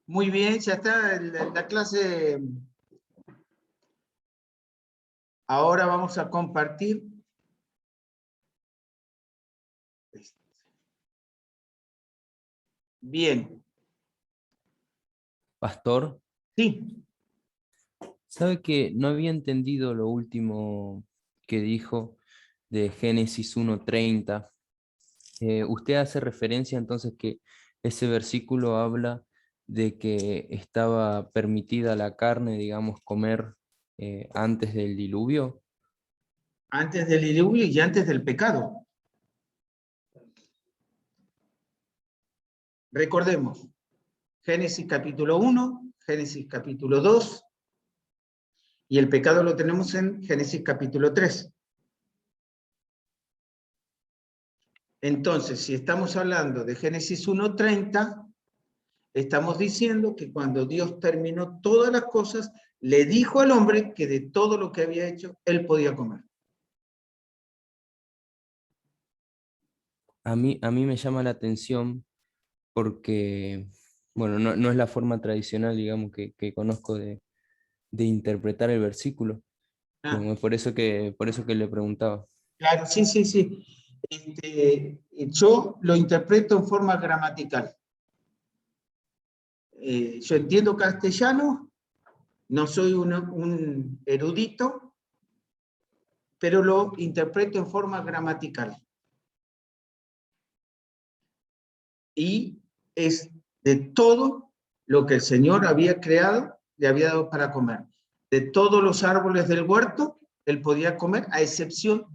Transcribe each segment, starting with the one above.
Muy bien, ya está la clase. Ahora vamos a compartir. Bien. Pastor, Sí. ¿sabe que no había entendido lo último que dijo de Génesis 1:30? Usted hace referencia entonces que ese versículo habla de que estaba permitida la carne, digamos, comer antes del diluvio. Antes del diluvio y antes del pecado. Recordemos, Génesis capítulo 1, Génesis capítulo 2, y el pecado lo tenemos en Génesis capítulo 3. Entonces, si estamos hablando de Génesis 1:30, estamos diciendo que cuando Dios terminó todas las cosas, le dijo al hombre que de todo lo que había hecho, él podía comer. A mí me llama la atención porque, bueno, no es la forma tradicional, digamos, que conozco de interpretar el versículo. Ah, Como por eso que le preguntaba. claro, sí, sí, sí. Yo lo interpreto en forma gramatical. Yo entiendo castellano, no soy un erudito, pero lo interpreto en forma gramatical. Y es de todo lo que el Señor había creado, le había dado para comer. De todos los árboles del huerto, él podía comer, a excepción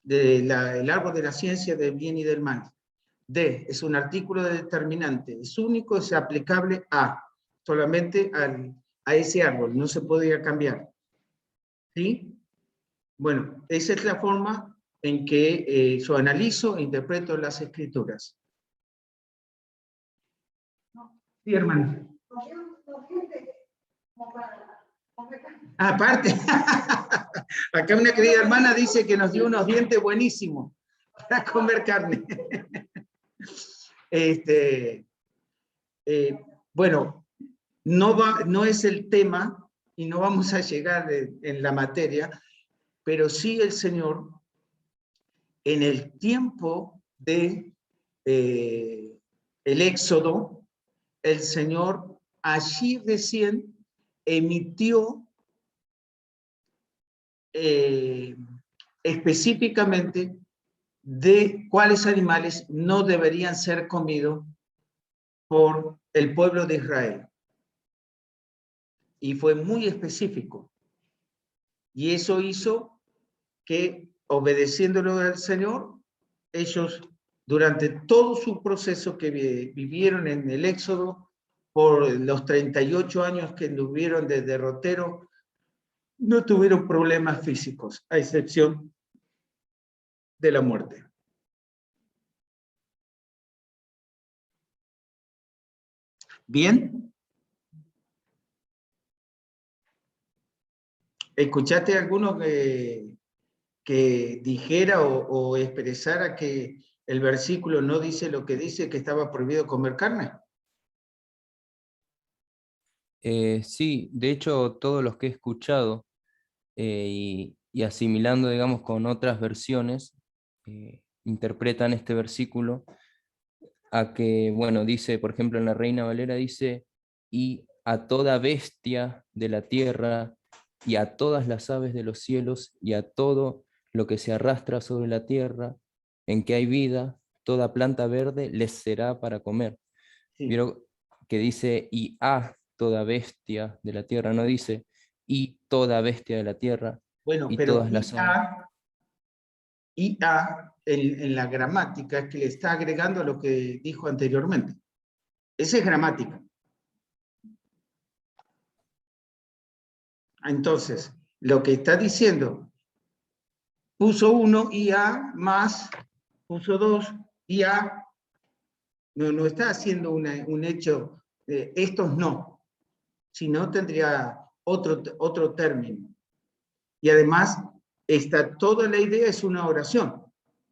el árbol de la ciencia del bien y del mal. Es un artículo determinante, es único, es aplicable solamente a ese árbol, no se podía cambiar. ¿Sí? Bueno, esa es la forma en que yo analizo e interpreto las escrituras. Sí, hermano. Aparte, acá una querida hermana dice que nos dio unos dientes buenísimos para comer carne. Bueno, no es el tema y no vamos a llegar en la materia, pero sí el Señor, en el tiempo de el Éxodo, el Señor allí recién emitió específicamente de cuáles animales no deberían ser comidos por el pueblo de Israel. Y fue muy específico. Y eso hizo que, obedeciéndolo al Señor, ellos, durante todo su proceso que vivieron en el Éxodo, por los 38 años que tuvieron de derrotero, no tuvieron problemas físicos, a excepción de la muerte. ¿Bien? ¿Escuchaste alguno que dijera o expresara que el versículo no dice lo que dice, que estaba prohibido comer carne? Sí, de hecho, todos los que he escuchado y asimilando, digamos, con otras versiones, interpretan este versículo a que, bueno, dice, por ejemplo, en la Reina Valera dice, y a toda bestia de la tierra, y a todas las aves de los cielos, y a todo lo que se arrastra sobre la tierra, en que hay vida, toda planta verde les será para comer. Sí. Vieron que dice, y a toda bestia de la tierra, no dice, y toda bestia de la tierra, Bueno, y pero todas las aves. en la gramática es que le está agregando a lo que dijo anteriormente. Esa es gramática. Entonces, lo que está diciendo, puso 1 IA más, puso 2 IA, no está haciendo un hecho, estos no, sino tendría otro término. Y además, toda la idea es una oración,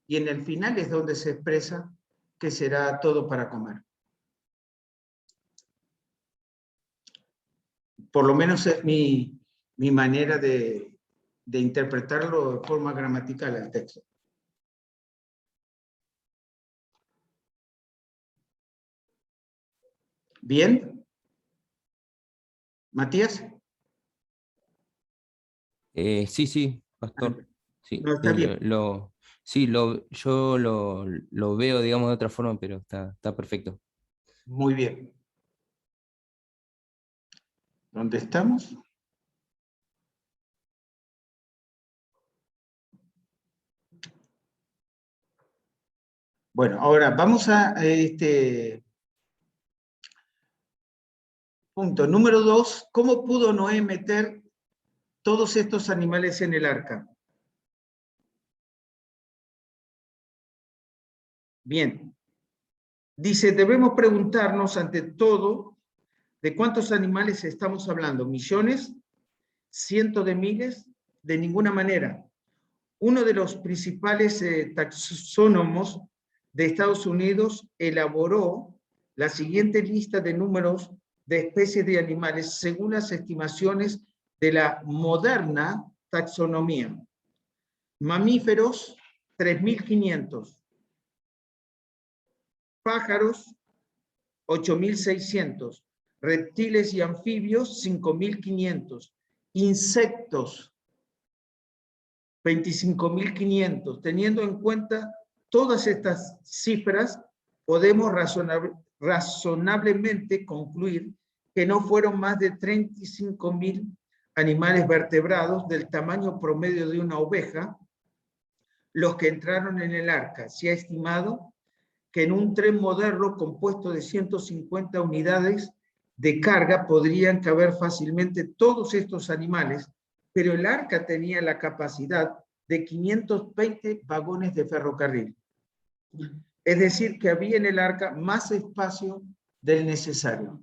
y en el final es donde se expresa que será todo para comer. por lo menos es mi manera de interpretarlo de forma gramatical al texto. ¿Bien? ¿Matías? Sí, pastor. Sí, No, está bien. sí, yo lo veo, digamos, de otra forma, pero está perfecto. Muy bien. ¿Dónde estamos? Bueno, ahora vamos a este punto número 2. ¿Cómo pudo Noé meter todos estos animales en el arca? Bien. Dice, debemos preguntarnos ante todo de cuántos animales estamos hablando. ¿Millones? ¿Cientos de miles? De ninguna manera. Uno de los principales taxónomos de Estados Unidos elaboró la siguiente lista de números de especies de animales según las estimaciones de la moderna taxonomía. Mamíferos, 3.500. Pájaros, 8.600. Reptiles y anfibios, 5.500. Insectos, 25.500. Teniendo en cuenta todas estas cifras, podemos razonablemente concluir que no fueron más de 35.000 animales vertebrados del tamaño promedio de una oveja los que entraron en el arca. Se ha estimado que en un tren moderno compuesto de 150 unidades de carga podrían caber fácilmente todos estos animales, pero el arca tenía la capacidad de 520 vagones de ferrocarril. Es decir, que había en el arca más espacio del necesario.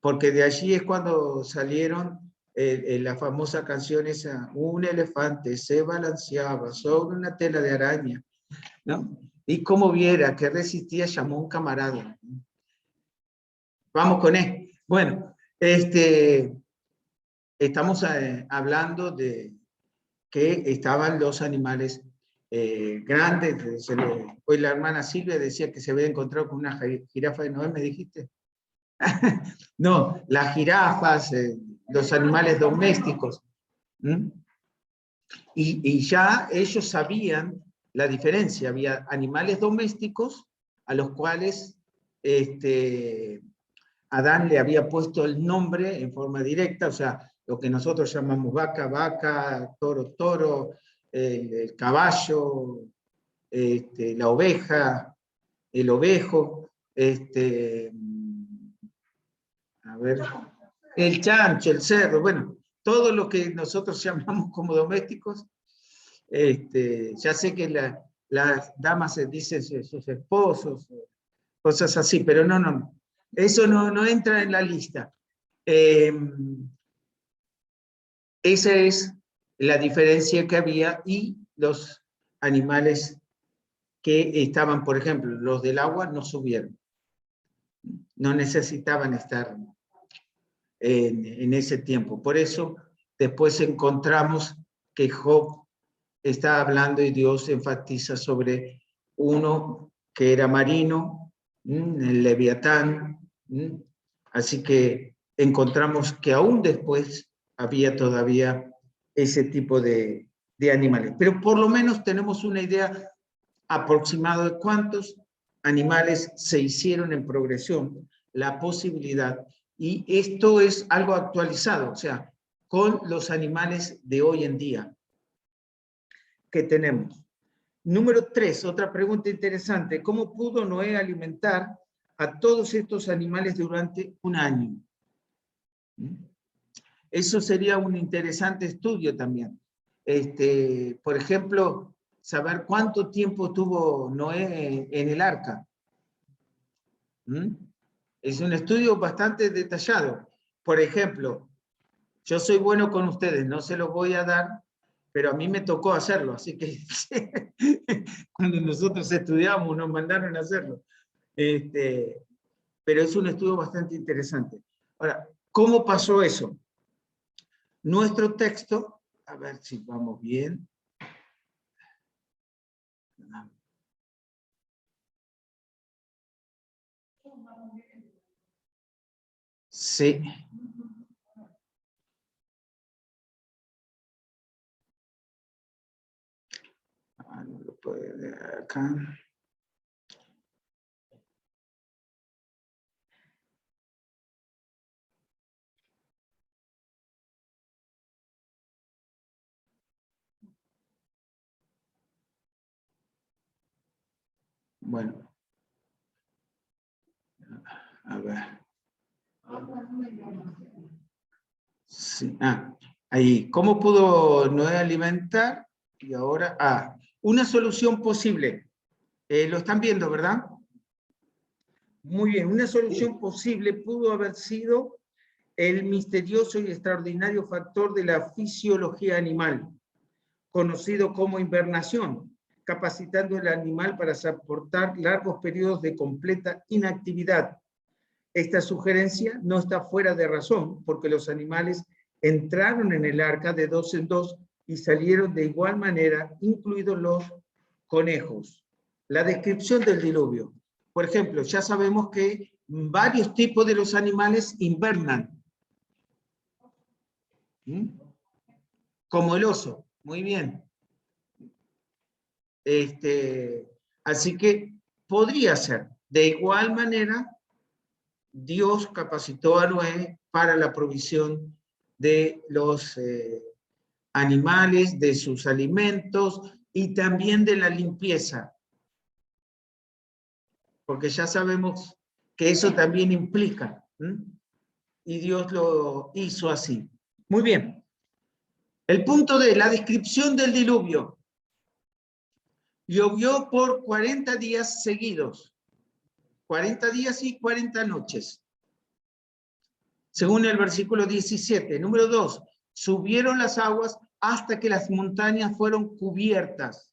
Porque de allí es cuando salieron la famosa canción esa, un elefante se balanceaba sobre una tela de araña, ¿no? Y como viera que resistía, llamó a un camarada. Vamos con él. Bueno, estamos hablando de que estaban los animales grandes. Hoy la hermana Silvia decía que se había encontrado con una jirafa de Noé, ¿me dijiste? No, las jirafas, los animales domésticos. ¿Mm? Y ya ellos sabían la diferencia. Había animales domésticos a los cuales Adán le había puesto el nombre en forma directa, o sea, lo que nosotros llamamos vaca, vaca, toro, toro, el caballo, la oveja, el ovejo, a ver, el chancho, el cerdo, bueno, todo lo que nosotros llamamos como domésticos. Ya sé que las damas se dicen sus esposos, cosas así, pero no. Eso no entra en la lista. Esa es la diferencia que había y los animales que estaban, por ejemplo, los del agua no subieron. No necesitaban estar en ese tiempo. Por eso después encontramos que Job está hablando y Dios enfatiza sobre uno que era marino, el Leviatán. Así que encontramos que aún después había todavía ese tipo de animales. Pero por lo menos tenemos una idea aproximada de cuántos animales se hicieron en progresión, la posibilidad. Y esto es algo actualizado, o sea, con los animales de hoy en día que tenemos. Número 3, otra pregunta interesante. ¿Cómo pudo Noé alimentar a todos estos animales durante un año? Eso sería un interesante estudio también. Por ejemplo, saber cuánto tiempo tuvo Noé en el arca. Es un estudio bastante detallado. Por ejemplo, yo soy bueno con ustedes, no se los voy a dar, pero a mí me tocó hacerlo, así que cuando nosotros estudiamos nos mandaron a hacerlo. Pero es un estudio bastante interesante. Ahora, ¿Cómo pasó eso? Nuestro texto, a ver si vamos bien. Sí. No lo puede ver acá. Bueno. A ver. Sí. Ahí. ¿Cómo pudo Noé alimentar? Y ahora, una solución posible. Lo están viendo, ¿verdad? Muy bien, una solución posible pudo haber sido el misterioso y extraordinario factor de la fisiología animal, conocido como hibernación, capacitando al animal para soportar largos periodos de completa inactividad. Esta sugerencia no está fuera de razón, porque los animales entraron en el arca de dos en dos y salieron de igual manera, incluidos los conejos. La descripción del diluvio. Por ejemplo, ya sabemos que varios tipos de los animales invernan. Como el oso. Muy bien. Así que podría ser. De igual manera, Dios capacitó a Noé para la provisión de los animales, de sus alimentos y también de la limpieza. Porque ya sabemos que eso también implica. Y Dios lo hizo así. Muy bien. El punto de la descripción del diluvio. Llovió por 40 días seguidos. 40 días y 40 noches. Según el versículo 17. Número 2. Subieron las aguas hasta que las montañas fueron cubiertas.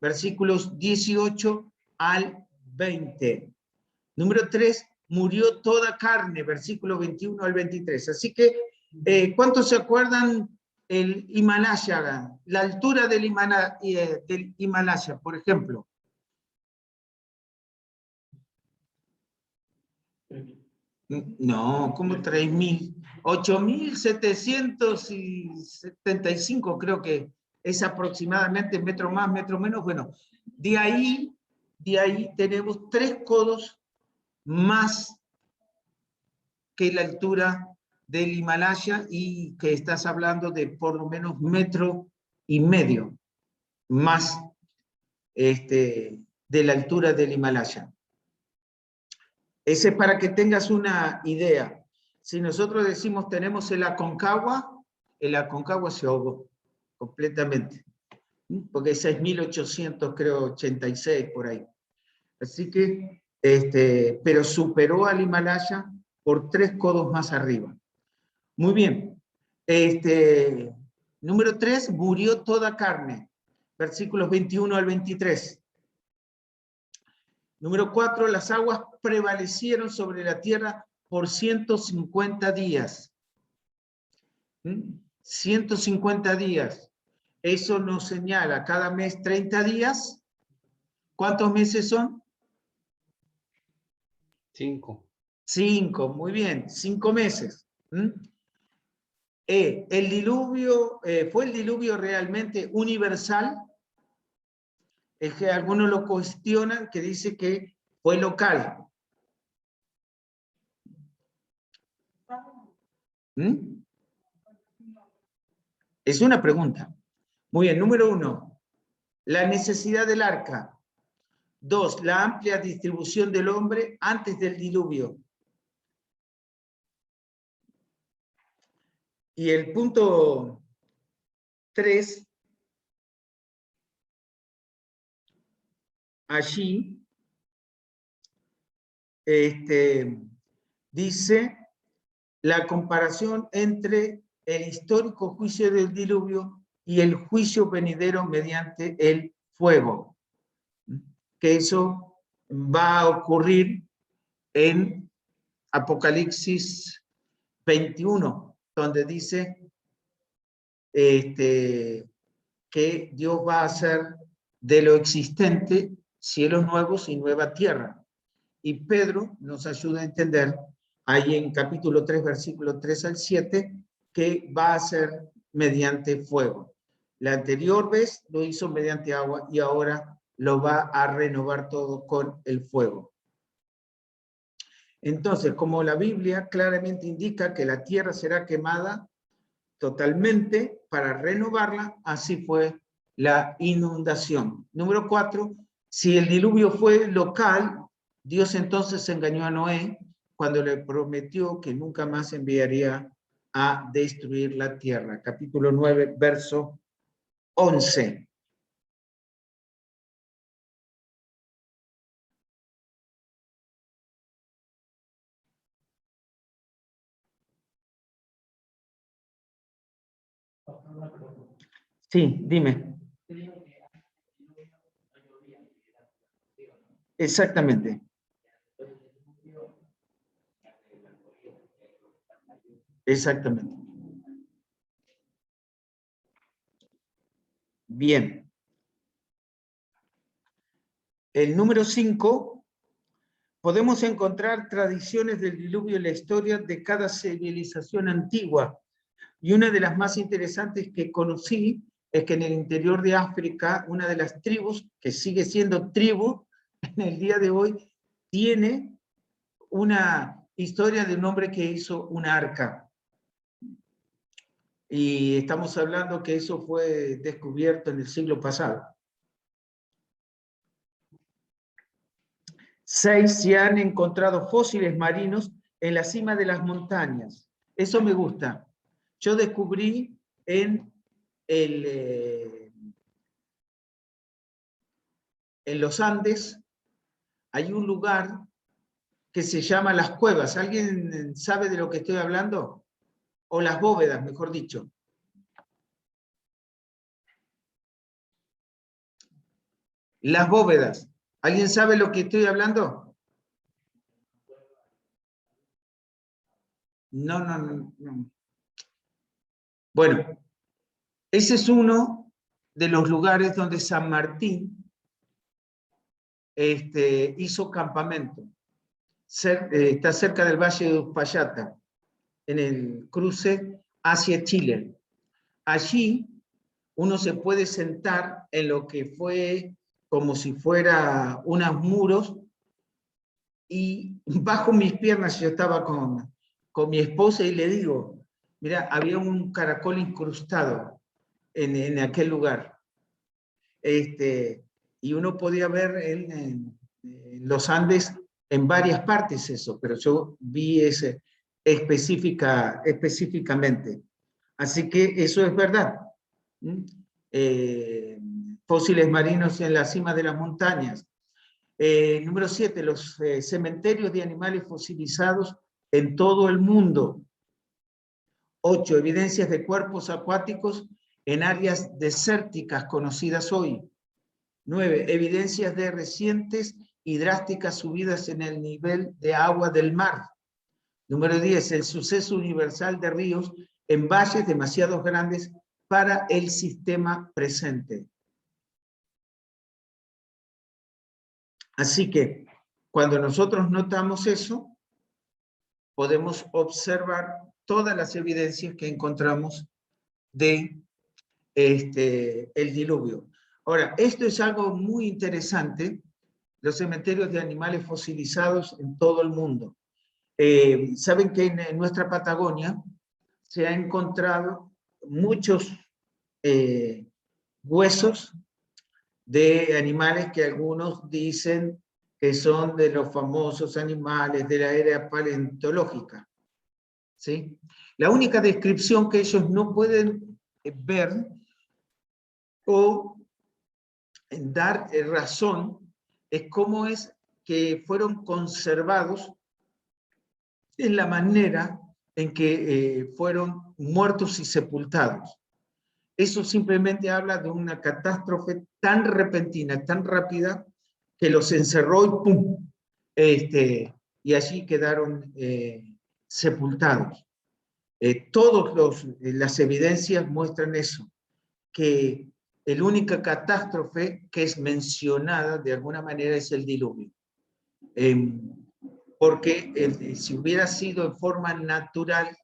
Versículos 18 al 20. Número 3. Murió toda carne. Versículo 21 al 23. Así que, ¿cuántos se acuerdan el Himalaya? La altura del Himalaya, por ejemplo. No, como 3.000. 8.775 creo que es aproximadamente, metro más, metro menos. Bueno, de ahí tenemos 3 codos más que la altura del Himalaya, y que estás hablando de por lo menos 1,5 metros más de la altura del Himalaya. Ese es para que tengas una idea. Si nosotros decimos tenemos el Aconcagua se ahogó completamente, porque ese es 1800, creo, 86 por ahí. Así que, pero superó al Himalaya por 3 codos más arriba. Muy bien. Número 3, murió toda carne. Versículos 21 al 23. Número 4, las aguas prevalecieron sobre la tierra por 150 días. 150 días. Eso nos señala cada mes 30 días. ¿Cuántos meses son? 5. 5, muy bien, 5 meses. El diluvio, ¿fue el diluvio realmente universal? Es que algunos lo cuestionan, que dice que fue local. Es una pregunta. Muy bien, número 1, la necesidad del arca. 2, la amplia distribución del hombre antes del diluvio. Y el punto 3, allí, dice la comparación entre el histórico juicio del diluvio y el juicio venidero mediante el fuego. Que eso va a ocurrir en Apocalipsis 21, donde dice que Dios va a hacer de lo existente cielos nuevos y nueva tierra. Y Pedro nos ayuda a entender, ahí en capítulo 3, versículo 3 al 7, que va a ser mediante fuego. La anterior vez lo hizo mediante agua y ahora lo va a renovar todo con el fuego. Entonces, como la Biblia claramente indica que la tierra será quemada totalmente para renovarla, así fue la inundación. Número 4, si el diluvio fue local, Dios entonces engañó a Noé cuando le prometió que nunca más enviaría a destruir la tierra. Capítulo 9, verso 11. Sí, dime. Exactamente. Exactamente. Bien. El número 5, podemos encontrar tradiciones del diluvio en la historia de cada civilización antigua. Y una de las más interesantes que conocí es que en el interior de África, una de las tribus, que sigue siendo tribu en el día de hoy, tiene una historia de un hombre que hizo un arca. Y estamos hablando que eso fue descubierto en el siglo pasado. 6, se han encontrado fósiles marinos en la cima de las montañas. Eso me gusta. Yo descubrí en los Andes, hay un lugar que se llama Las Cuevas. ¿Alguien sabe de lo que estoy hablando? O las bóvedas, mejor dicho. Las bóvedas. ¿Alguien sabe lo que estoy hablando? No. Bueno, ese es uno de los lugares donde San Martín hizo campamento. Está cerca del Valle de Uspallata, en el cruce hacia Chile. Allí uno se puede sentar en lo que fue como si fuera unos muros, y bajo mis piernas, yo estaba con mi esposa y le digo, mira, había un caracol incrustado en aquel lugar. Y uno podía ver en los Andes en varias partes eso, pero yo vi ese específicamente. Así que eso es verdad. Fósiles marinos en la cima de las montañas. Número 7, los cementerios de animales fosilizados en todo el mundo. 8, evidencias de cuerpos acuáticos en áreas desérticas conocidas hoy. 9, evidencias de recientes y drásticas subidas en el nivel de agua del mar. Número 10, el suceso universal de ríos en valles demasiado grandes para el sistema presente. Así que cuando nosotros notamos eso, podemos observar todas las evidencias que encontramos de el diluvio. Ahora, esto es algo muy interesante, los cementerios de animales fosilizados en todo el mundo. Saben que en nuestra Patagonia se han encontrado muchos huesos de animales que algunos dicen que son de los famosos animales de la era paleontológica. ¿Sí? La única descripción que ellos no pueden ver o dar razón es cómo es que fueron conservados en la manera en que fueron muertos y sepultados. Eso simplemente habla de una catástrofe tan repentina, tan rápida, que los encerró y ¡pum! Y allí quedaron sepultados. Las evidencias muestran eso, que la única catástrofe que es mencionada de alguna manera es el diluvio. Porque si hubiera sido en forma natural,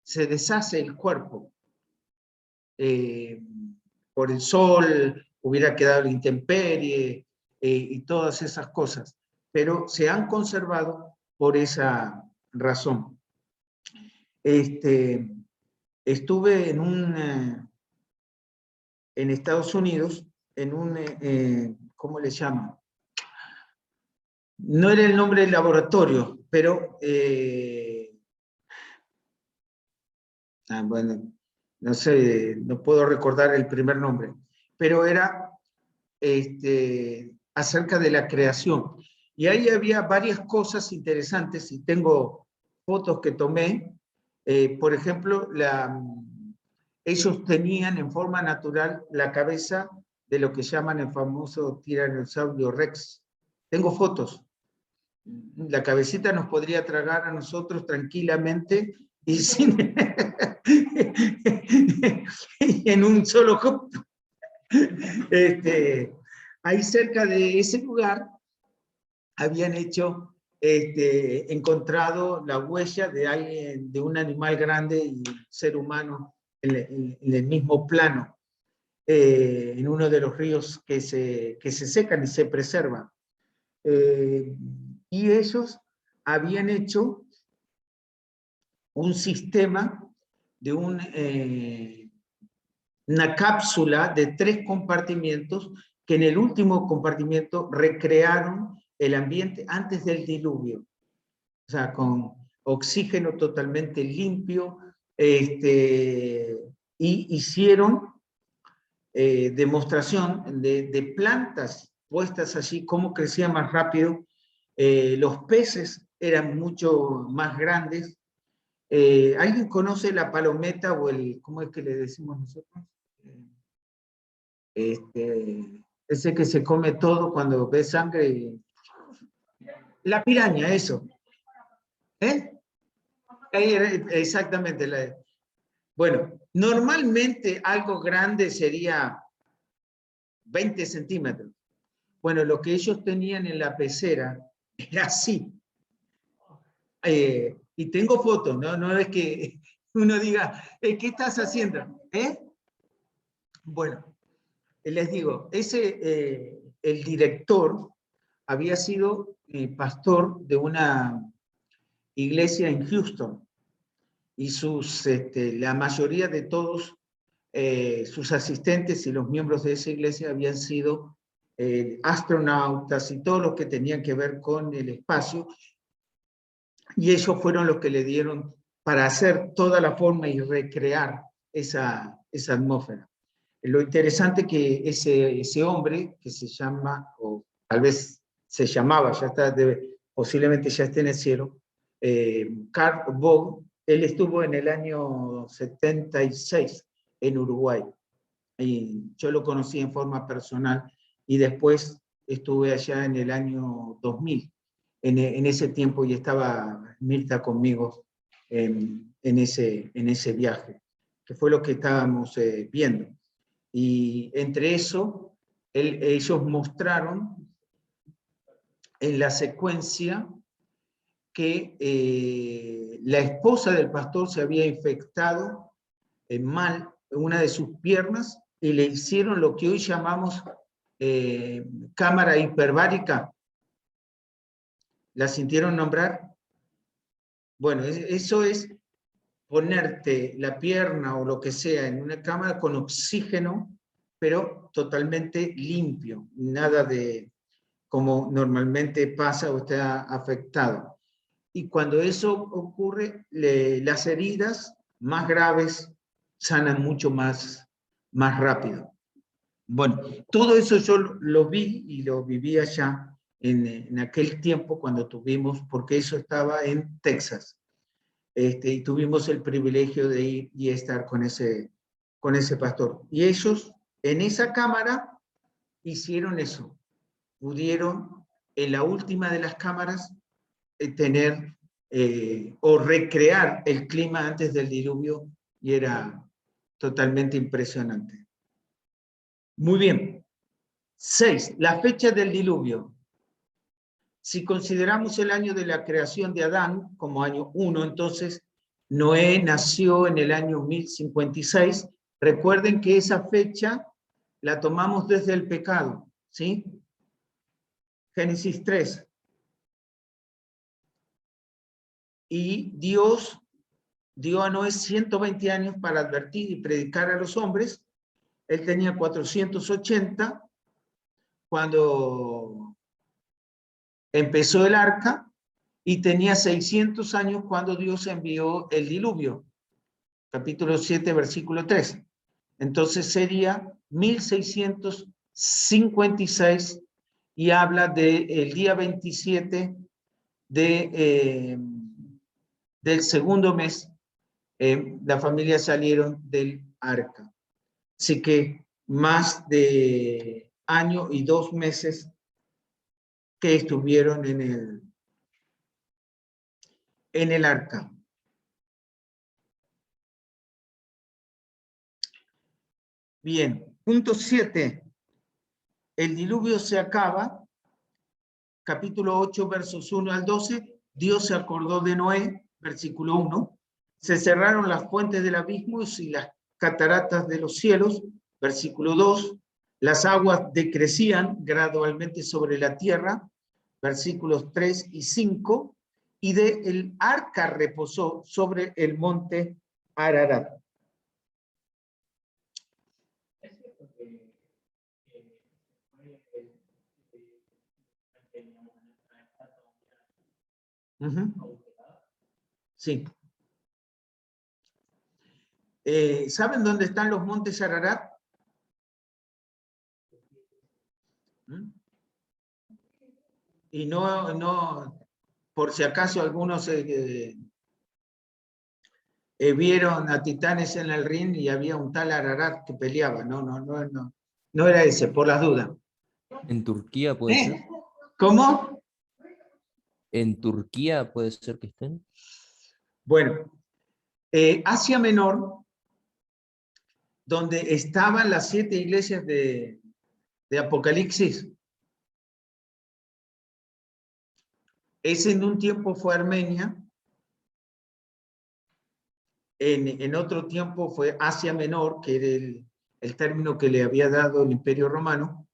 se deshace el cuerpo. Por el sol, hubiera quedado la intemperie y todas esas cosas. Pero se han conservado por esa razón. Estuve en Estados Unidos, en ¿cómo le llaman? No era el nombre del laboratorio, pero bueno, no sé, no puedo recordar el primer nombre, pero era acerca de la creación. Y ahí había varias cosas interesantes, y tengo fotos que tomé. Por ejemplo, ellos tenían en forma natural la cabeza de lo que llaman el famoso tiranosaurio Rex. Tengo fotos. La cabecita nos podría tragar a nosotros tranquilamente y sin en un solo copo. Ahí cerca de ese lugar habían encontrado la huella de alguien, de un animal grande y ser humano en el mismo plano, en uno de los ríos que se secan y se preservan. Y ellos habían hecho un sistema de una cápsula de 3 compartimientos que en el último compartimiento recrearon el ambiente antes del diluvio. O sea, con oxígeno totalmente limpio, y hicieron demostración de plantas puestas allí, cómo crecían más rápido. Los peces eran mucho más grandes. ¿Alguien conoce la palometa o cómo es que le decimos nosotros? Ese que se come todo cuando ve sangre. La piraña, eso. Exactamente. Bueno, normalmente algo grande sería 20 centímetros. Bueno, lo que ellos tenían en la pecera era así. Y tengo fotos, ¿no? No es que uno diga, ¿qué estás haciendo? Bueno, les digo, el director había sido pastor de una iglesia en Houston, y la mayoría de todos sus asistentes y los miembros de esa iglesia habían sido astronautas y todos los que tenían que ver con el espacio, y ellos fueron los que le dieron para hacer toda la forma y recrear esa atmósfera. Lo interesante que ese hombre, que se llama, o tal vez se llamaba, ya está, posiblemente ya esté en el cielo, Carl Vogt, él estuvo en el año 76 en Uruguay, y yo lo conocí en forma personal, y después estuve allá en el año 2000, en ese tiempo, y estaba Mirta conmigo en ese viaje, que fue lo que estábamos viendo. Y entre eso, ellos mostraron en la secuencia que la esposa del pastor se había infectado mal una de sus piernas, y le hicieron lo que hoy llamamos cámara hiperbárica. ¿La sintieron nombrar? Bueno, eso es ponerte la pierna o lo que sea en una cámara con oxígeno, pero totalmente limpio, nada de como normalmente pasa o está afectado. Y cuando eso ocurre, las heridas más graves sanan mucho más rápido. Bueno, todo eso yo lo vi y lo viví allá en aquel tiempo cuando tuvimos, porque eso estaba en Texas. Y tuvimos el privilegio de ir y estar con ese pastor. Y ellos en esa cámara hicieron eso. Pudieron en la última de las cámaras tener o recrear el clima antes del diluvio, y era totalmente impresionante. Muy bien. 6. La fecha del diluvio. Si consideramos el año de la creación de Adán como año 1, entonces Noé nació en el año 1056. Recuerden que esa fecha la tomamos desde el pecado, ¿sí? Génesis 3. Y Dios dio a Noé 120 años para advertir y predicar a los hombres. Él tenía 480 cuando empezó el arca, y tenía 600 años cuando Dios envió el diluvio. Capítulo 7, versículo 3. Entonces sería 1656, y habla del día 27 del segundo mes, la familia salieron del arca. Así que más de año y 2 meses que estuvieron en el arca. Bien, punto 7. El diluvio se acaba. Capítulo 8, versos 1 al 12. Dios se acordó de Noé, versículo 1. Se cerraron las fuentes del abismo y las cataratas de los cielos, versículo 2. Las aguas decrecían gradualmente sobre la tierra, versículos 3 y 5. Y el arca reposó sobre el monte Ararat. Sí. ¿Saben dónde están los montes Ararat? Y no, por si acaso algunos vieron a Titanes en el ring y había un tal Ararat que peleaba. No era ese, por las dudas. ¿En Turquía puede ser? ¿Cómo? ¿En Turquía puede ser que estén? Bueno, Asia Menor, donde estaban las 7 iglesias de Apocalipsis, ese en un tiempo fue Armenia, en otro tiempo fue Asia Menor, que era el término que le había dado el Imperio Romano.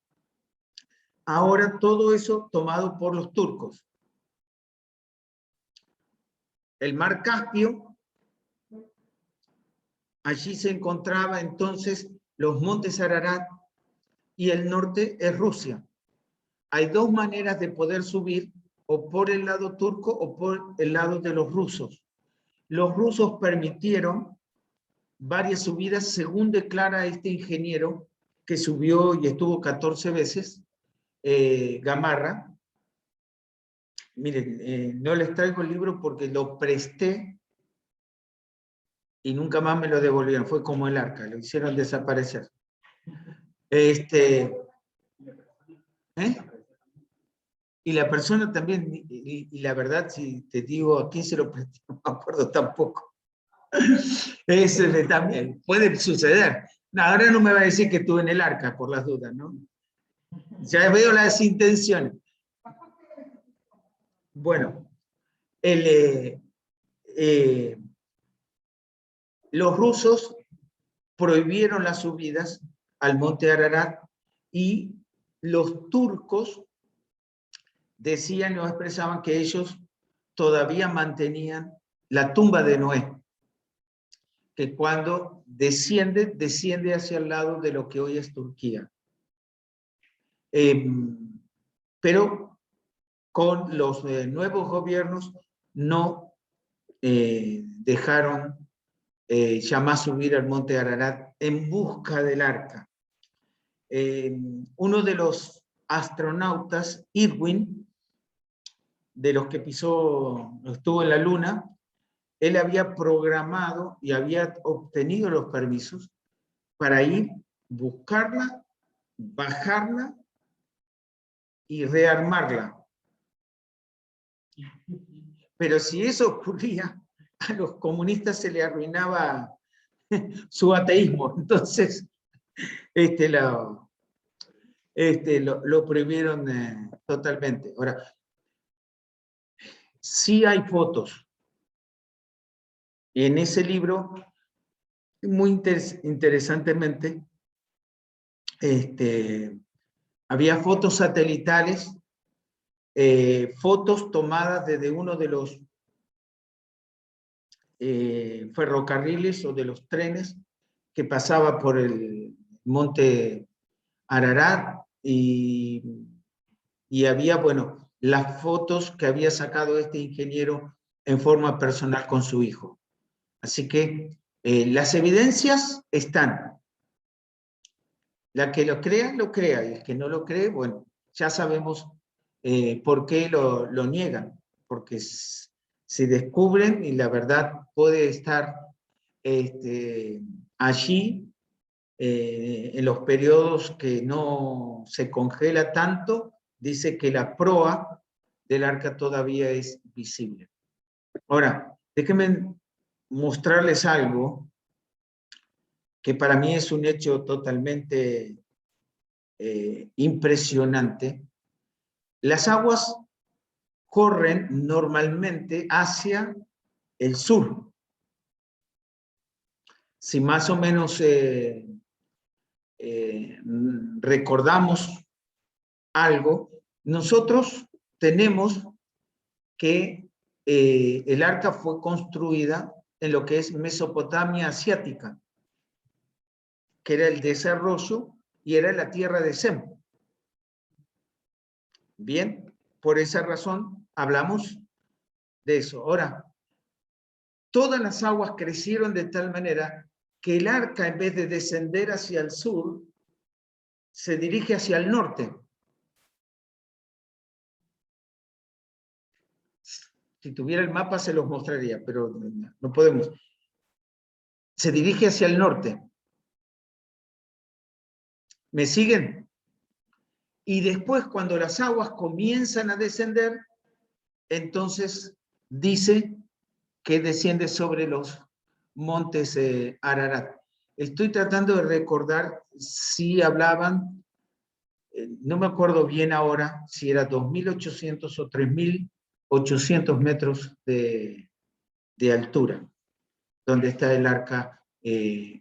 Ahora todo eso tomado por los turcos. El mar Caspio, allí se encontraba entonces los montes Ararat, y el norte es Rusia. Hay 2 maneras de poder subir, o por el lado turco o por el lado de los rusos. Los rusos permitieron varias subidas, según declara este ingeniero que subió y estuvo 14 veces, Gamarra. Miren, no les traigo el libro porque lo presté y nunca más me lo devolvieron. Fue como el arca, lo hicieron desaparecer. Y la persona también, y la verdad, si te digo a quién se lo presté, no me acuerdo tampoco. También puede suceder. No, ahora no me va a decir que estuve en el arca, por las dudas, ¿no? Ya veo las intenciones. Bueno, los rusos prohibieron las subidas al monte Ararat, y los turcos decían o expresaban que ellos todavía mantenían la tumba de Noé, que cuando desciende hacia el lado de lo que hoy es Turquía. Pero con los nuevos gobiernos no dejaron jamás subir al monte Ararat en busca del arca. Uno de los astronautas, Irwin, de los que estuvo en la Luna, él había programado y había obtenido los permisos para ir, buscarla, bajarla y rearmarla. Pero si eso ocurría, a los comunistas se le arruinaba su ateísmo. Entonces, este, lo prohibieron totalmente. Ahora, sí hay fotos. En ese libro, muy interesantemente, había fotos satelitales, fotos tomadas desde uno de los ferrocarriles o de los trenes que pasaba por el monte Ararat y había, bueno, las fotos que había sacado este ingeniero en forma personal con su hijo. Así que las evidencias están. La que lo crea, y el que no lo cree, bueno, ya sabemos por qué lo niegan, porque se descubren y la verdad puede estar allí en los periodos que no se congela tanto, dice que la proa del arca todavía es visible. Ahora, déjenme mostrarles algo que para mí es un hecho totalmente impresionante. Las aguas corren normalmente hacia el sur. Si más o menos recordamos algo, nosotros tenemos que el arca fue construida en lo que es Mesopotamia asiática, que era el desarrollo y era la tierra de Sem. Bien, por esa razón hablamos de eso. Ahora, todas las aguas crecieron de tal manera que el arca, en vez de descender hacia el sur, se dirige hacia el norte. Si tuviera el mapa se los mostraría, pero no podemos. Se dirige hacia el norte. ¿Me siguen? Y después, cuando las aguas comienzan a descender, entonces dice que desciende sobre los montes Ararat. Estoy tratando de recordar si hablaban, no me acuerdo bien ahora, si era 2.800 o 3.800 metros de altura, donde está el arca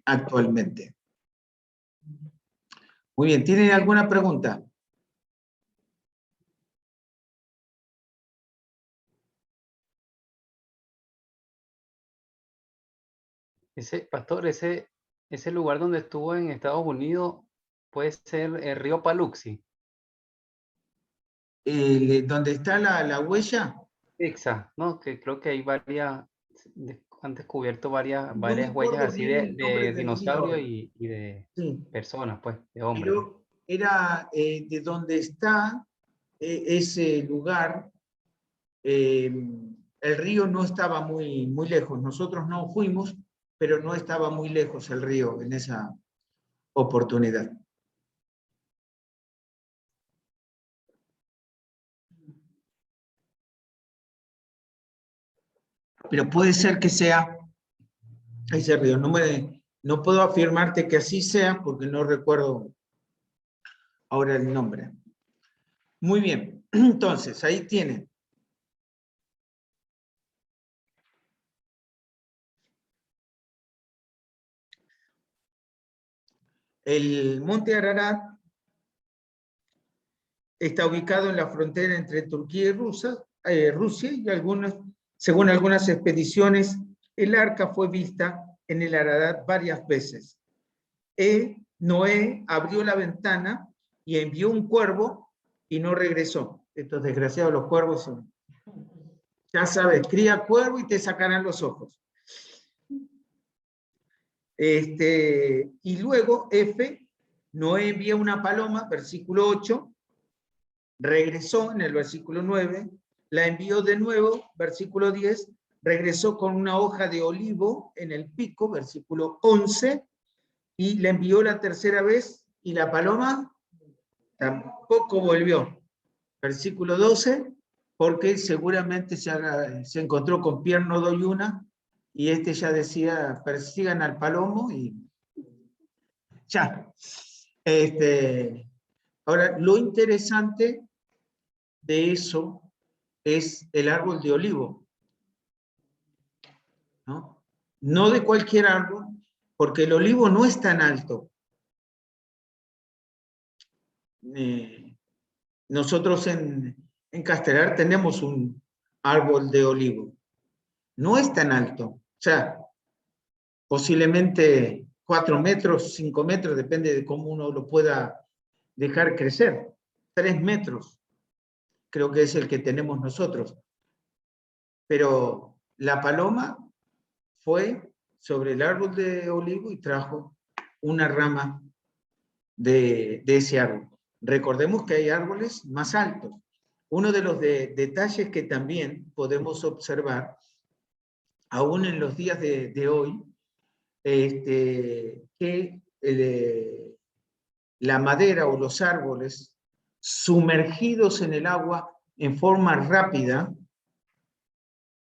actualmente. Muy bien, ¿tienen alguna pregunta? Pastor, ese lugar donde estuvo en Estados Unidos puede ser el río Paluxy. ¿Dónde está la huella? Exacto, ¿no? Que creo que hay han descubierto varias No me huellas acuerdo así bien el nombre de del río dinosaurio ahora. y de Sí, personas, pues, de hombres. pero era de donde está ese lugar, el río no estaba muy lejos. Nosotros no fuimos, pero no estaba muy lejos el río en esa oportunidad. Pero puede ser que sea ese río. No puedo afirmarte que así sea porque no recuerdo ahora el nombre. Muy bien, entonces ahí tienen. El monte Ararat está ubicado en la frontera entre Turquía y Rusia y según algunas expediciones, el arca fue vista en el Ararat varias veces. Noé abrió la ventana y envió un cuervo y no regresó. Estos desgraciados, los cuervos son, ya sabes, cría cuervo y te sacarán los ojos. Y luego Noé envía una paloma, versículo 8, regresó en el versículo 9, la envió de nuevo, versículo 10, regresó con una hoja de olivo en el pico, versículo 11, y la envió la tercera vez, y la paloma tampoco volvió. Versículo 12, porque seguramente se encontró con Pierre no doy una, y este ya decía, persigan al palomo, y ya. Ahora, lo interesante de eso es el árbol de olivo, ¿no? No de cualquier árbol, porque el olivo no es tan alto. Nosotros en Castelar tenemos un árbol de olivo. No es tan alto. O sea, posiblemente 4 metros, 5 metros, depende de cómo uno lo pueda dejar crecer. 3 metros, creo que es el que tenemos nosotros. Pero la paloma fue sobre el árbol de olivo y trajo una rama de ese árbol. Recordemos que hay árboles más altos. Uno de los detalles que también podemos observar, aún en los días de hoy, que la madera o los árboles sumergidos en el agua en forma rápida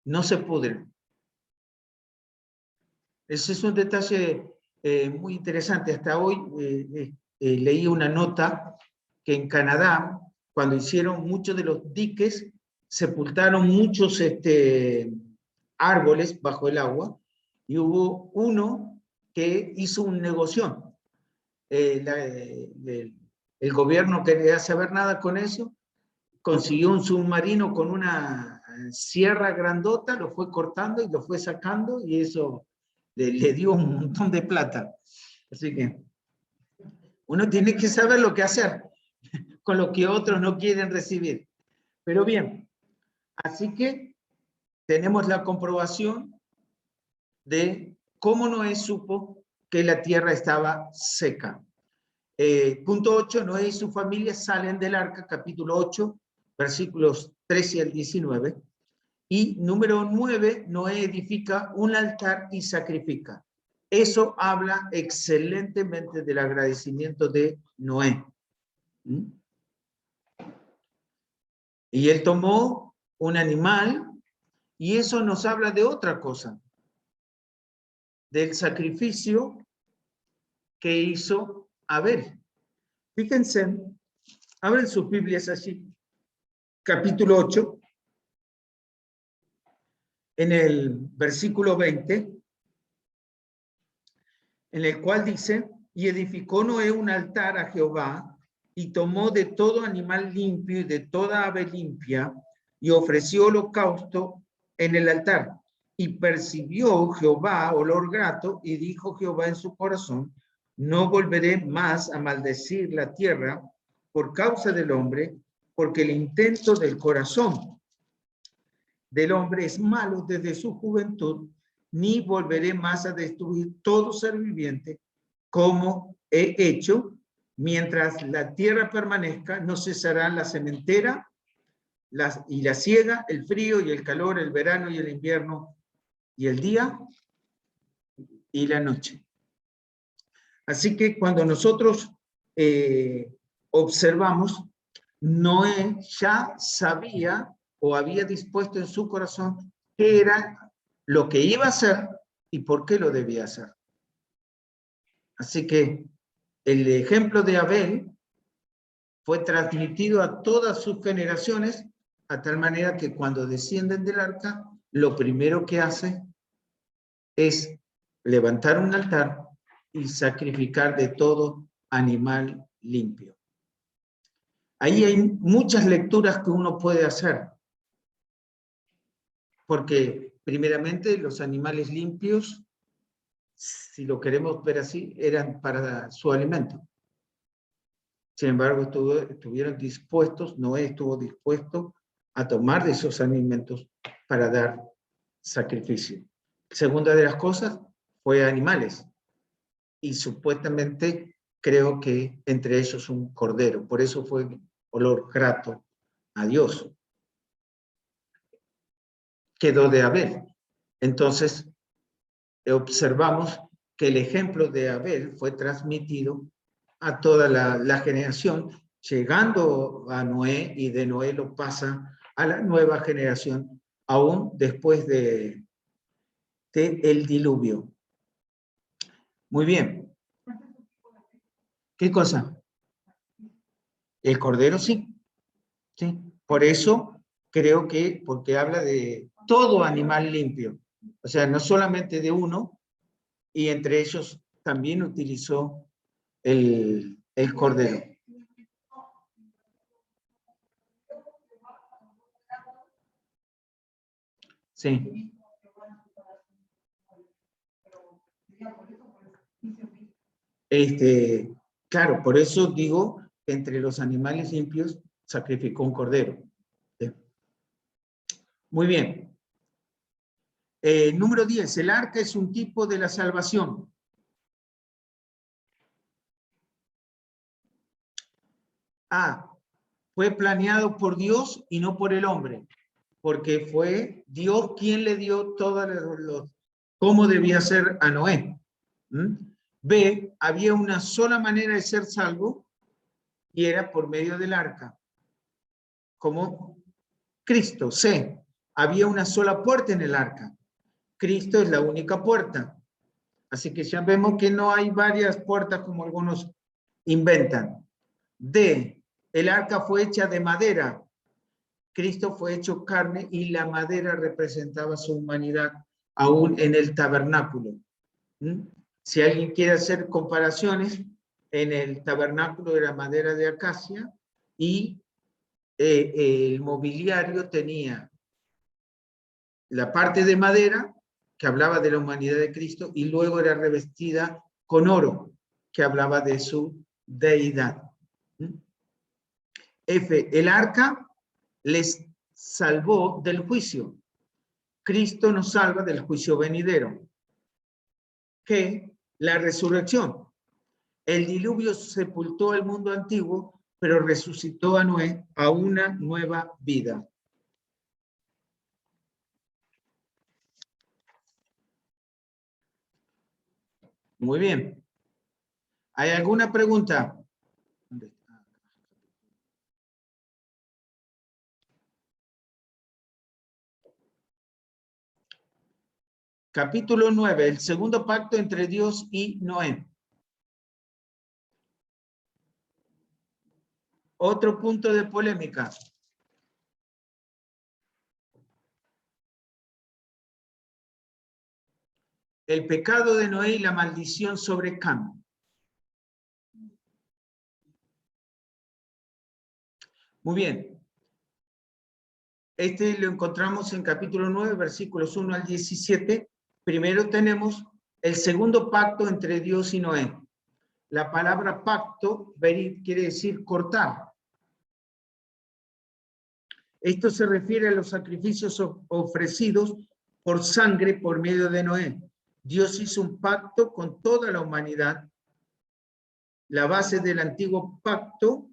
no se pudren. Ese es un detalle muy interesante. Hasta hoy leí una nota que en Canadá, cuando hicieron muchos de los diques, sepultaron muchos árboles bajo el agua, y hubo uno que hizo un negocio. El gobierno quería saber nada con eso, consiguió un submarino con una sierra grandota, lo fue cortando y lo fue sacando, y eso le dio un montón de plata. Así que uno tiene que saber lo que hacer con lo que otros no quieren recibir. Pero bien, así que tenemos la comprobación de cómo Noé supo que la tierra estaba seca. Punto 8, Noé y su familia salen del arca, capítulo 8, versículos 13 al 19. Y número 9, Noé edifica un altar y sacrifica. Eso habla excelentemente del agradecimiento de Noé. Y él tomó un animal, y eso nos habla de otra cosa, del sacrificio que hizo Abel. Fíjense, abren sus Biblias allí, capítulo 8, en el versículo 20, en el cual dice: y edificó Noé un altar a Jehová, y tomó de todo animal limpio y de toda ave limpia, y ofreció holocausto en el altar. Y percibió Jehová olor grato, y dijo Jehová en su corazón: no volveré más a maldecir la tierra por causa del hombre, porque el intento del corazón del hombre es malo desde su juventud, ni volveré más a destruir todo ser viviente, como he hecho. Mientras la tierra permanezca, no cesarán la sementera y la siega, el frío y el calor, el verano y el invierno, y el día y la noche. Así que cuando nosotros observamos, Noé ya sabía o había dispuesto en su corazón qué era lo que iba a hacer y por qué lo debía hacer. Así que el ejemplo de Abel fue transmitido a todas sus generaciones, a tal manera que cuando descienden del arca, lo primero que hace es levantar un altar y sacrificar de todo animal limpio. Ahí hay muchas lecturas que uno puede hacer, porque primeramente los animales limpios, si lo queremos ver así, eran para su alimento. Sin embargo, estuvieron dispuestos, Noé estuvo dispuesto a tomar de esos alimentos para dar sacrificio. Segunda de las cosas fue animales, y supuestamente creo que entre ellos un cordero, por eso fue olor grato a Dios. Quedó de Abel. Entonces, observamos que el ejemplo de Abel fue transmitido a toda la generación, llegando a Noé, y de Noé lo pasa a la nueva generación, aún después de el diluvio. Muy bien. ¿Qué cosa? El cordero sí. Sí. Por eso creo que, porque habla de todo animal limpio, o sea, no solamente de uno, y entre ellos también utilizó el cordero. Sí. Claro, por eso digo, entre los animales limpios sacrificó un cordero. Sí. Muy bien. Número 10, el arca es un tipo de la salvación. A, fue planeado por Dios y no por el hombre, porque fue Dios quien le dio todo cómo debía ser a Noé. B, había una sola manera de ser salvo y era por medio del arca, como Cristo. C, había una sola puerta en el arca. Cristo es la única puerta. Así que ya vemos que no hay varias puertas como algunos inventan. D, el arca fue hecha de madera. Cristo fue hecho carne y la madera representaba su humanidad aún en el tabernáculo. Si alguien quiere hacer comparaciones, en el tabernáculo era madera de acacia y el mobiliario tenía la parte de madera que hablaba de la humanidad de Cristo y luego era revestida con oro que hablaba de su deidad. F, el arca les salvó del juicio. Cristo nos salva del juicio venidero. G, la resurrección. El diluvio sepultó al mundo antiguo, pero resucitó a Noé a una nueva vida. Muy bien. ¿Hay alguna pregunta? Capítulo 9, el segundo pacto entre Dios y Noé. Otro punto de polémica. El pecado de Noé y la maldición sobre Cam. Muy bien. Este lo encontramos en capítulo 9, versículos 1 al 17. Primero tenemos el segundo pacto entre Dios y Noé. La palabra pacto, berit, quiere decir cortar. Esto se refiere a los sacrificios ofrecidos por sangre por medio de Noé. Dios hizo un pacto con toda la humanidad. La base del antiguo pacto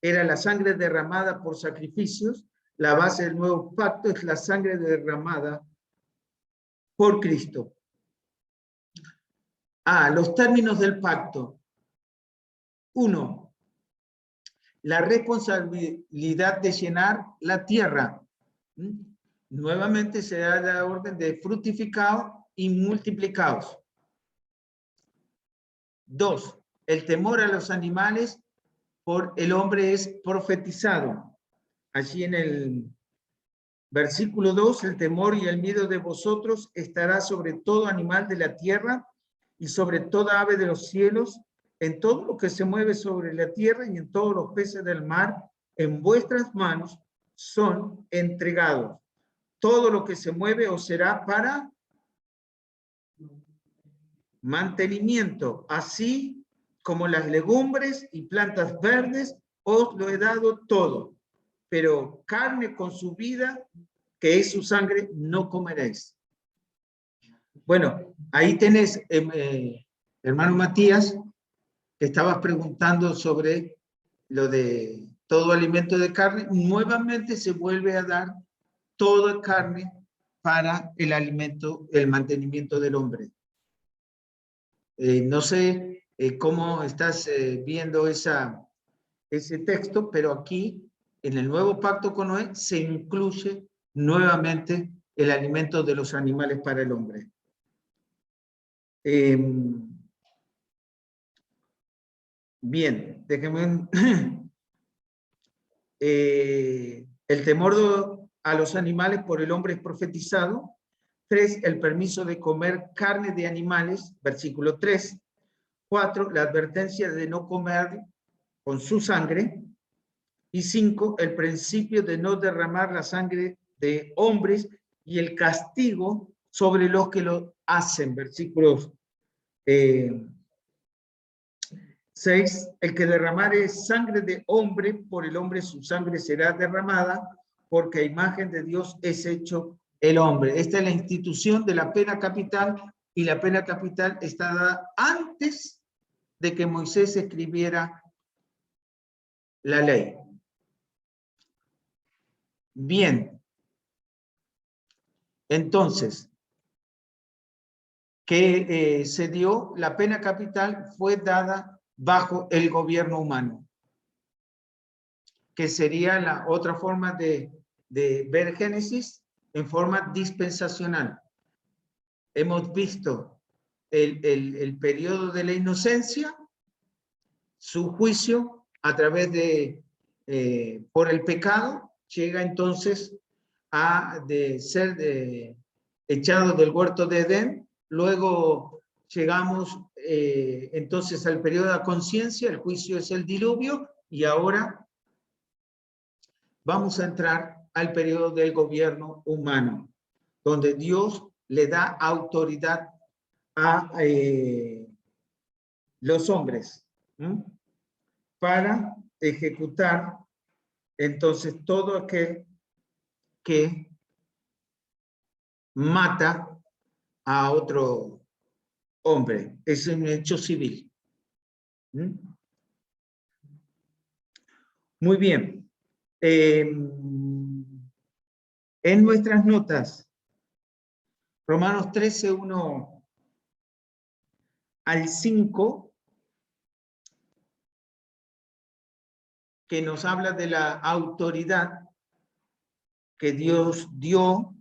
era la sangre derramada por sacrificios. La base del nuevo pacto es la sangre derramada por Cristo. Los términos del pacto. 1. La responsabilidad de llenar la tierra. Nuevamente se da la orden de fructificados y multiplicados. 2. El temor a los animales por el hombre es profetizado. Allí en el versículo 2, el temor y el miedo de vosotros estará sobre todo animal de la tierra y sobre toda ave de los cielos, en todo lo que se mueve sobre la tierra y en todos los peces del mar, en vuestras manos son entregados. Todo lo que se mueve os será para mantenimiento, así como las legumbres y plantas verdes, os lo he dado todo. Pero carne con su vida, que es su sangre, no comeréis. Bueno, ahí tenés, hermano Matías, que estabas preguntando sobre lo de todo alimento de carne. Nuevamente se vuelve a dar toda carne para el alimento, el mantenimiento del hombre. No sé cómo estás viendo ese texto, pero aquí en el nuevo pacto con Noé se incluye nuevamente el alimento de los animales para el hombre. Bien, déjenme... el temor a los animales por el hombre es profetizado. 3, el permiso de comer carne de animales, versículo 3. 4, la advertencia de no comer con su sangre. Y 5, el principio de no derramar la sangre de hombres y el castigo sobre los que lo hacen, versículos 6, el que derramare sangre de hombre, por el hombre su sangre será derramada, porque a imagen de Dios es hecho el hombre. Esta es la institución de la pena capital, y la pena capital está dada antes de que Moisés escribiera la ley. Bien. Entonces, ¿qué se dio? La pena capital fue dada bajo el gobierno humano, que sería la otra forma de ver Génesis en forma dispensacional. Hemos visto el periodo de la inocencia, su juicio a través de, por el pecado, llega entonces a ser echado del huerto de Edén. Luego llegamos entonces al periodo de la conciencia, el juicio es el diluvio, y ahora vamos a entrar al periodo del gobierno humano, donde Dios le da autoridad a los hombres, ¿m? Para ejecutar entonces todo aquel que mata a otro hombre. Es un hecho civil. ¿M? Muy bien. En nuestras notas, Romanos 13, 1 al 5, que nos habla de la autoridad que Dios dio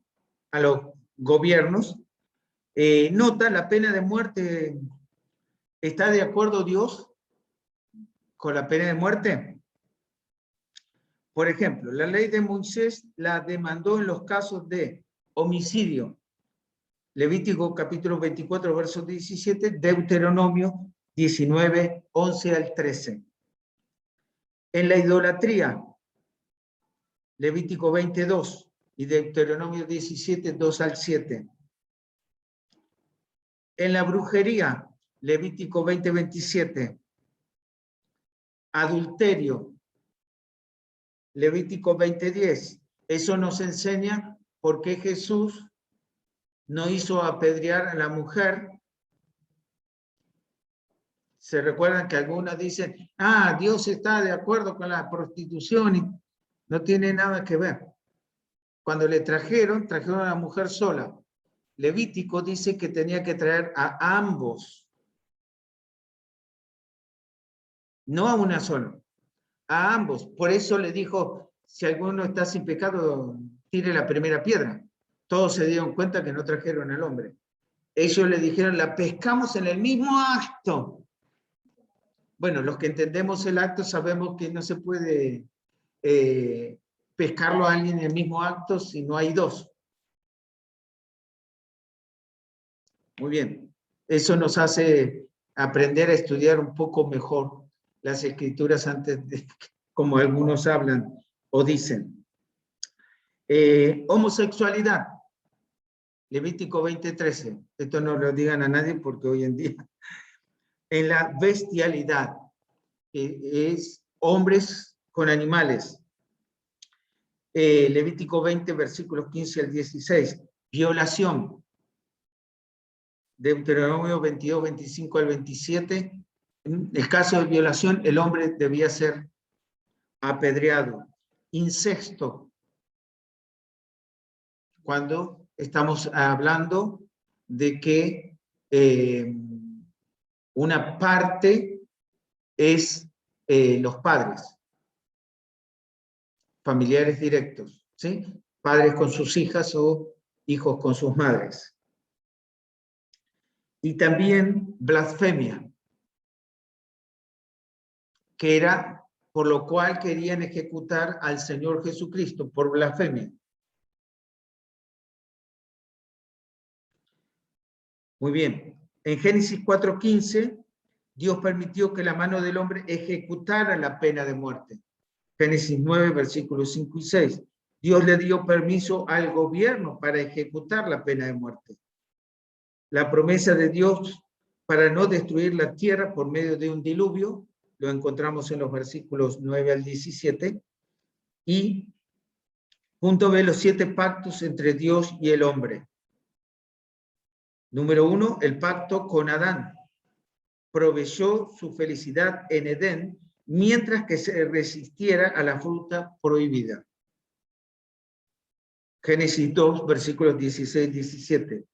a los gobiernos. Nota, la pena de muerte. ¿Está de acuerdo Dios con la pena de muerte? Por ejemplo, la ley de Moisés la demandó en los casos de homicidio. Levítico capítulo 24, verso 17, Deuteronomio 19, 11 al 13. En la idolatría, Levítico 22 y Deuteronomio 17, 2 al 7. En la brujería, Levítico 20, 27. Adulterio, Levítico 20, 10. Eso nos enseña por qué Jesús no hizo apedrear a la mujer. Se recuerdan que algunas dicen, Dios está de acuerdo con la prostitución, y no tiene nada que ver. Cuando le trajeron a la mujer sola. Levítico dice que tenía que traer a ambos, no a una sola, a ambos. Por eso le dijo, si alguno está sin pecado, tire la primera piedra. Todos se dieron cuenta que no trajeron al hombre. Ellos le dijeron, la pescamos en el mismo acto. Bueno, los que entendemos el acto sabemos que no se puede pescarlo a alguien en el mismo acto si no hay dos. Muy bien. Eso nos hace aprender a estudiar un poco mejor las escrituras antes de, como algunos hablan o dicen. Homosexualidad. Levítico 20:13. Esto no lo digan a nadie porque hoy en día. En la bestialidad, es hombres con animales. Levítico 20, versículos 15 al 16. Violación. Deuteronomio 22, 25 al 27. En el caso de violación, el hombre debía ser apedreado. Incesto. Cuando estamos hablando de que una parte es los padres. familiares directos, ¿sí? Padres con sus hijas o hijos con sus madres. Y también blasfemia, que era por lo cual querían ejecutar al Señor Jesucristo, por blasfemia. Muy bien. En Génesis 4:15, Dios permitió que la mano del hombre ejecutara la pena de muerte. Génesis 9, versículos 5 y 6. Dios le dio permiso al gobierno para ejecutar la pena de muerte. La promesa de Dios para no destruir la tierra por medio de un diluvio, lo encontramos en los versículos 9 al 17. Y punto B, los 7 pactos entre Dios y el hombre. Número 1, el pacto con Adán. Proveyó su felicidad en Edén mientras que se resistiera a la fruta prohibida. Génesis 2, versículos 16 y 17.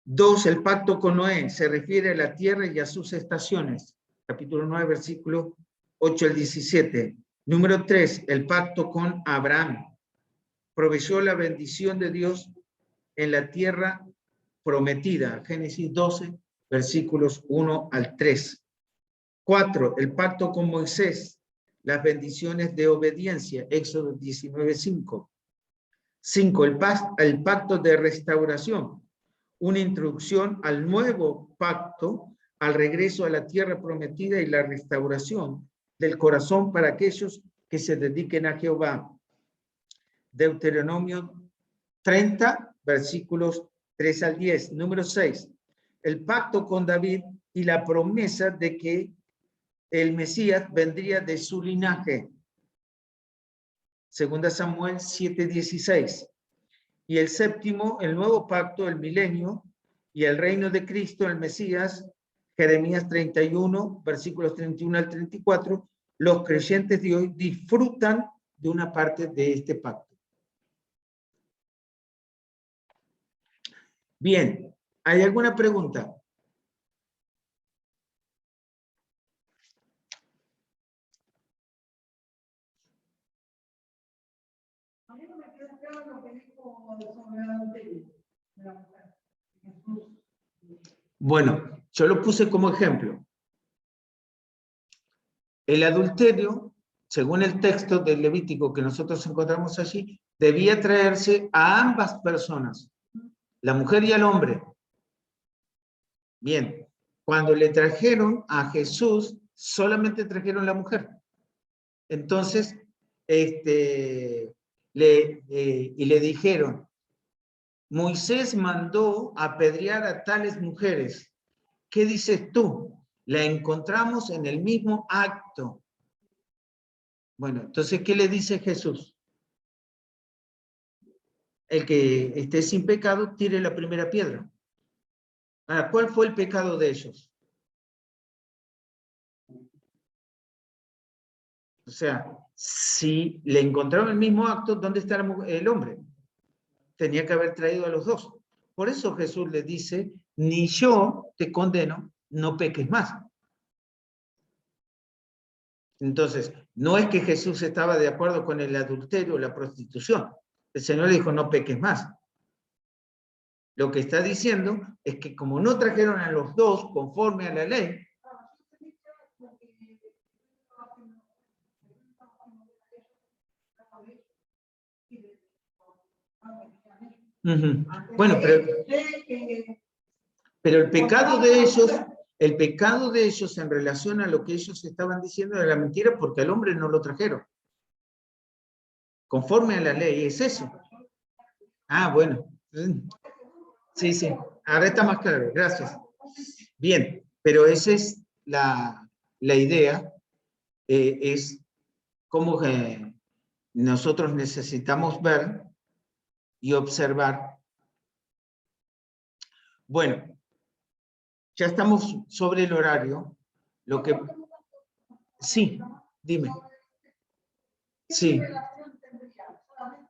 2, el pacto con Noé se refiere a la tierra y a sus estaciones. Capítulo 9, versículos 8 al 17. Número 3, el pacto con Abraham. Proveyó la bendición de Dios en la tierra prometida. Génesis 12, versículos 1 al 3. 4, el pacto con Moisés. Las bendiciones de obediencia. Éxodo 19, 5. 5, el pacto de restauración. Una introducción al nuevo pacto, al regreso a la tierra prometida y la restauración del corazón para aquellos que se dediquen a Jehová. Deuteronomio 30, versículos 3 al 10. Número 6, el pacto con David y la promesa de que el Mesías vendría de su linaje. Segunda Samuel 7, 16. Y el séptimo, el nuevo pacto, el milenio y el reino de Cristo, el Mesías, Jeremías 31, versículos 31 al 34, los creyentes de hoy disfrutan de una parte de este pacto. Bien, ¿hay alguna pregunta? A mí no me queda claro lo que dijo sobre el adulterio de la mujer. Bueno, yo lo puse como ejemplo. El adulterio, según el texto del Levítico que nosotros encontramos allí, debía traerse a ambas personas, la mujer y el hombre. Bien, cuando le trajeron a Jesús, solamente trajeron la mujer. Entonces, y le dijeron, Moisés mandó apedrear a tales mujeres. ¿Qué dices tú? La encontramos en el mismo acto. Bueno, entonces, ¿qué le dice Jesús? El que esté sin pecado, tire la primera piedra. Ahora, ¿cuál fue el pecado de ellos? O sea, si le encontraron el mismo acto, ¿dónde está el hombre? Tenía que haber traído a los dos. Por eso Jesús le dice, ni yo te condeno, no peques más. Entonces, no es que Jesús estaba de acuerdo con el adulterio o la prostitución. El Señor le dijo, no peques más. Lo que está diciendo es que como no trajeron a los dos conforme a la ley, bueno, pero el pecado de ellos en relación a lo que ellos estaban diciendo era la mentira porque al hombre no lo trajeron. Conforme a la ley, es eso. Ah, bueno. Sí, sí. Ahora está más claro. Gracias. Bien, pero esa es la idea, es cómo nosotros necesitamos ver y observar. Bueno, ya estamos sobre el horario. Lo que... Sí, dime. Sí.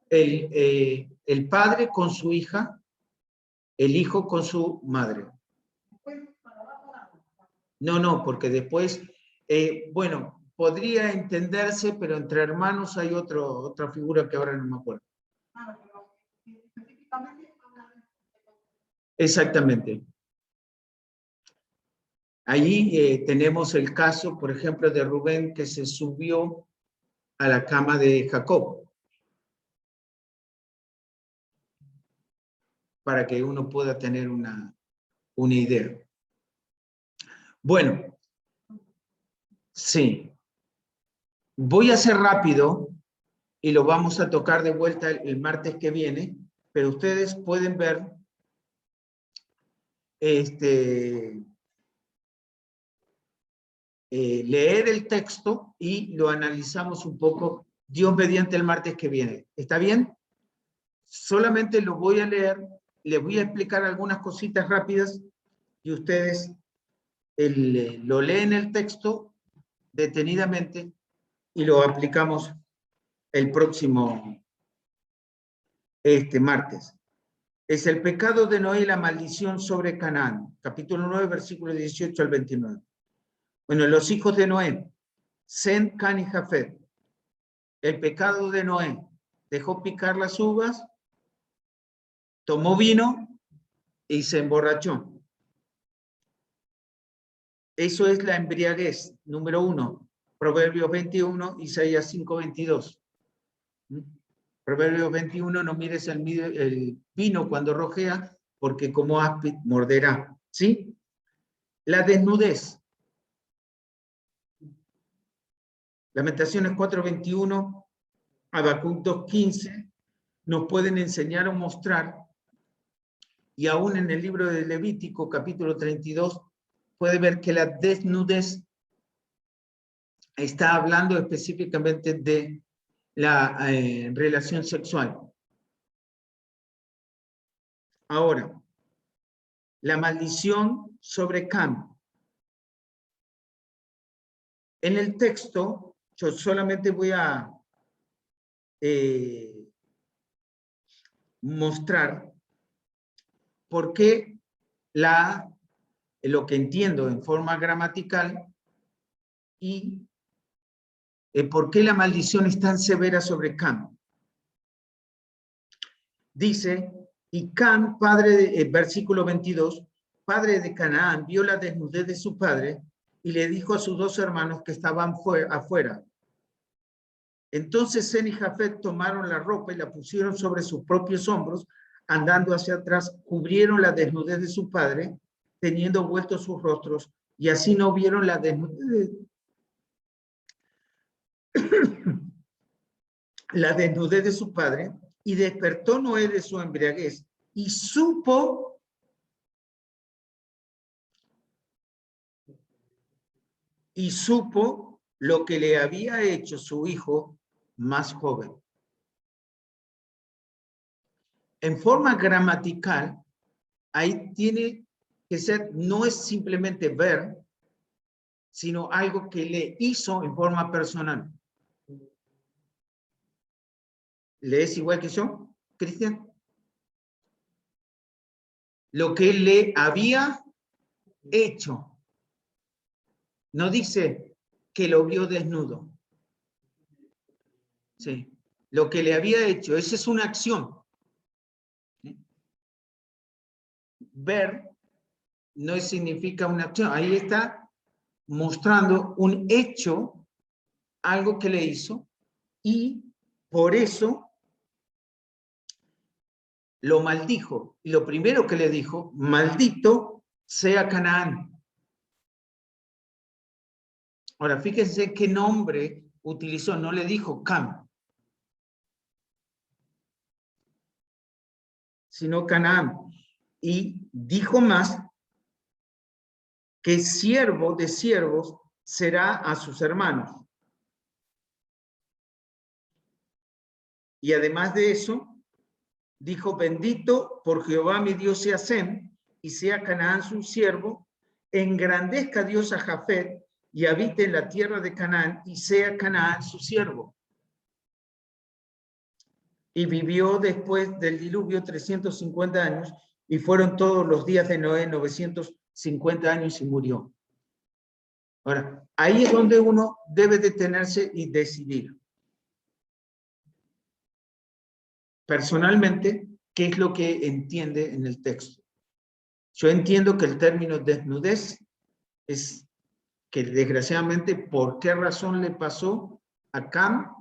El padre con su hija, el hijo con su madre. No, porque después, bueno, podría entenderse, pero entre hermanos hay otra figura que ahora no me acuerdo. Ah, pero específicamente habla de... Exactamente. Ahí tenemos el caso, por ejemplo, de Rubén que se subió a la cama de Jacob, para que uno pueda tener una idea. Bueno, sí. Voy a ser rápido y lo vamos a tocar de vuelta el martes que viene, pero ustedes pueden ver leer el texto y lo analizamos un poco, Dios mediante el martes que viene. ¿Está bien? Solamente lo voy a leer, les voy a explicar algunas cositas rápidas y ustedes lo leen el texto detenidamente y lo aplicamos el próximo martes. Es el pecado de Noé y la maldición sobre Canaán. Capítulo 9, versículo 18 al 29. Bueno, los hijos de Noé, Sem, Can y Jafet. El pecado de Noé, dejó picar las uvas, tomó vino y se emborrachó. Eso es la embriaguez, número 1. Proverbios 21, Isaías 5, 22. Proverbios 21, no mires el vino cuando rojea, porque como áspid morderá. ¿Sí? La desnudez. Lamentaciones 4:21, Habacuc 2:15, nos pueden enseñar o mostrar, y aún en el libro de Levítico, capítulo 32, puede ver que la desnudez está hablando específicamente de la relación sexual. Ahora, la maldición sobre Cam. En el texto, yo solamente voy a mostrar por qué lo que entiendo en forma gramatical y por qué la maldición es tan severa sobre Cam. Dice, y Cam, versículo 22, padre de Canaán, vio la desnudez de su padre y le dijo a sus 2 hermanos que estaban afuera. Entonces Sem y Jafet tomaron la ropa y la pusieron sobre sus propios hombros, andando hacia atrás, cubrieron la desnudez de su padre, teniendo vueltos sus rostros, y así no vieron la desnudez, la desnudez de su padre, y despertó Noé de su embriaguez, y supo lo que le había hecho su hijo más joven. En forma gramatical, ahí tiene que ser, no es simplemente ver, sino algo que le hizo en forma personal. ¿Lees igual que yo, Cristian? Lo que le había hecho. No dice que lo vio desnudo. Sí. Lo que le había hecho, esa es una acción. Ver no significa una acción. Ahí está mostrando un hecho, algo que le hizo, y por eso lo maldijo. Y lo primero que le dijo, maldito sea Canaán. Ahora, fíjense qué nombre utilizó, no le dijo Cam, sino Canaán. Y dijo más que siervo de siervos será a sus hermanos. Y además de eso, dijo, bendito por Jehová mi Dios sea Sem, y sea Canaán su siervo, engrandezca Dios a Jafet, y habite en la tierra de Canaán, y sea Canaán su siervo. Y vivió después del diluvio 350 años, y fueron todos los días de Noé 950 años y murió. Ahora, ahí es donde uno debe detenerse y decidir. Personalmente, ¿qué es lo que entiende en el texto? Yo entiendo que el término desnudez es que desgraciadamente, ¿por qué razón le pasó a Cam,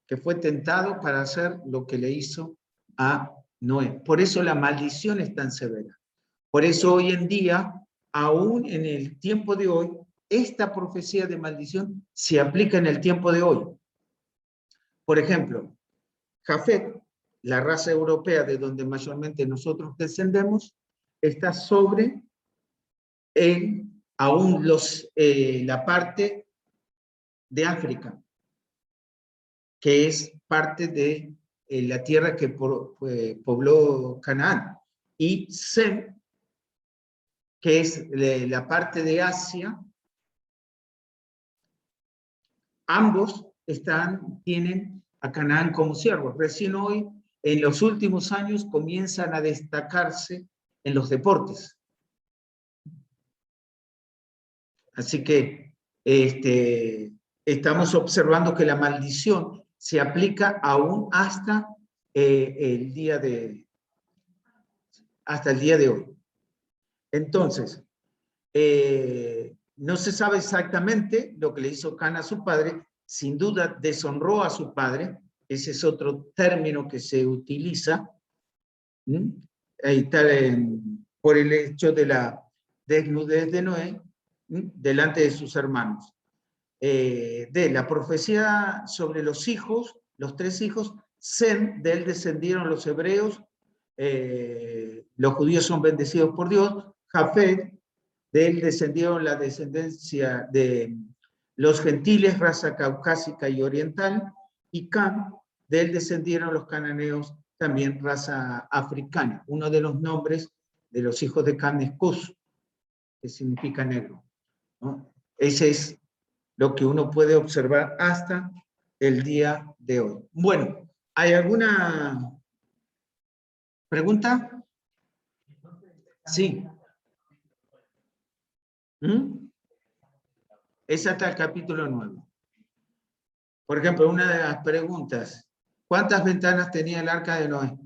que fue tentado para hacer lo que le hizo a Noé? Por eso la maldición es tan severa. Por eso hoy en día, aún en el tiempo de hoy, esta profecía de maldición se aplica en el tiempo de hoy. Por ejemplo, Jafet, la raza europea de donde mayormente nosotros descendemos, está sobre aún la parte de África, que es parte de la tierra que pobló Canaán, y Sem, que es la parte de Asia. Ambos tienen a Canaán como siervos. Recién hoy, en los últimos años, comienzan a destacarse en los deportes. Así que estamos observando que la maldición se aplica aún hasta el día de hoy. Entonces, no se sabe exactamente lo que le hizo Can a su padre. Sin duda deshonró a su padre. Ese es otro término que se utiliza. Ahí está, por el hecho de la desnudez de Noé delante de sus hermanos. De la profecía sobre los hijos, los 3 hijos, Sem, de él descendieron los hebreos, los judíos son bendecidos por Dios. Jafet, de él descendieron la descendencia de los gentiles, raza caucásica y oriental. Y Cam, de él descendieron los cananeos, también raza africana. Uno de los nombres de los hijos de Cam es Cus, que significa negro, ¿no? Ese es lo que uno puede observar hasta el día de hoy. Bueno, ¿hay alguna pregunta? Sí. Es hasta el capítulo 9. Por ejemplo, una de las preguntas, ¿cuántas ventanas tenía el arca de Noé?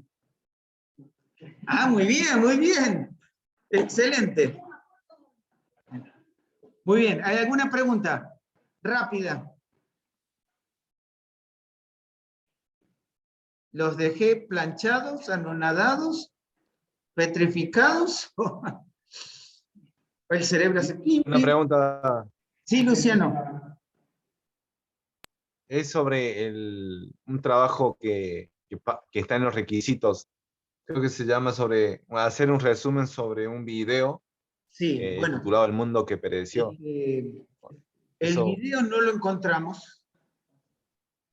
Ah, muy bien, muy bien. Excelente. Muy bien, ¿hay alguna pregunta? Rápida. ¿Los dejé planchados, anonadados, petrificados? El cerebro hace... Una pregunta Sí, Luciano. es sobre un trabajo que está en los requisitos. Creo que se llama sobre hacer un resumen sobre un video Sí, bueno. titulado El mundo que pereció. El Eso, video no lo encontramos.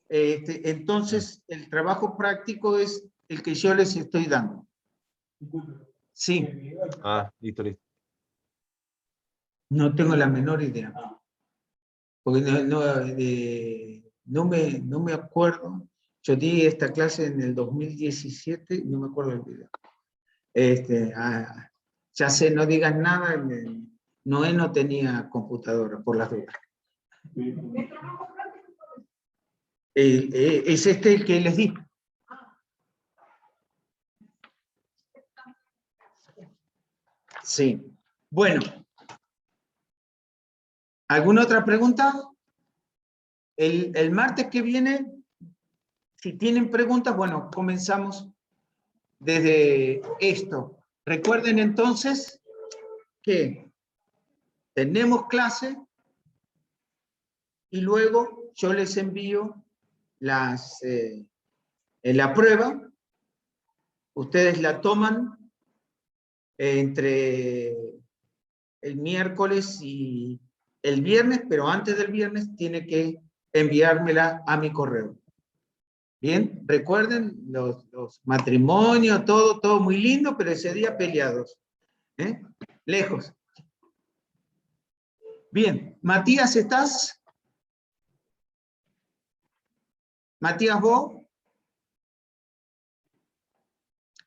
Entonces, el trabajo práctico es el que yo les estoy dando. Sí, listo, listo. no tengo la menor idea. Porque no me acuerdo. Yo di esta clase en el 2017 y no me acuerdo del video. Ya sé, no digas nada. Noé no tenía computadora, por las dudas. Es el que les di. Sí. Bueno. ¿Alguna otra pregunta? El martes que viene, si tienen preguntas, bueno, comenzamos desde esto. Recuerden entonces que tenemos clase y luego yo les envío la prueba. Ustedes la toman entre el miércoles y el viernes, pero antes del viernes tiene que enviármela a mi correo. Bien, recuerden los matrimonios, todo muy lindo, pero ese día peleados. Lejos. Bien, Matías, ¿estás? Matías, ¿vos?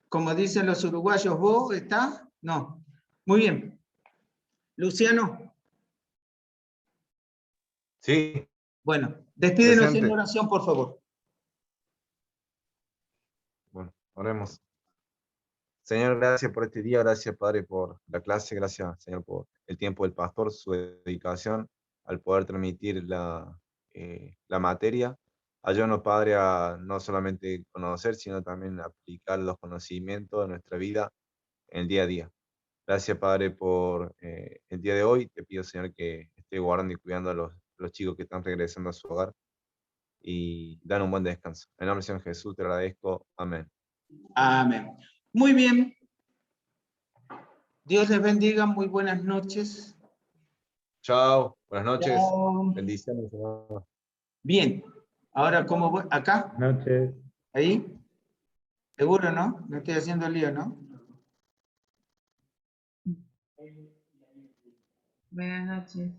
Como dicen los uruguayos, ¿vos estás? No. Muy bien. Luciano. Sí, Bueno, despídenos en Presente. oración, por favor. bueno, oremos. Señor, gracias por este día, gracias Padre por la clase, gracias Señor por el tiempo del pastor, su dedicación al poder transmitir la materia. Ayúdanos Padre a no solamente conocer, sino también aplicar los conocimientos de nuestra vida en el día a día. Gracias Padre por el día de hoy. Te pido Señor que esté guardando y cuidando a los chicos que están regresando a su hogar y dan un buen descanso. En nombre del Señor Jesús te agradezco. Amén. Amén. Muy bien. Dios les bendiga. Muy buenas noches. Chao, buenas noches. Chao. Bendiciones, hermano. Bien. Ahora, ¿cómo voy? ¿Acá? Noches. ¿Ahí? ¿Seguro, no? No estoy haciendo lío, ¿no? Buenas noches.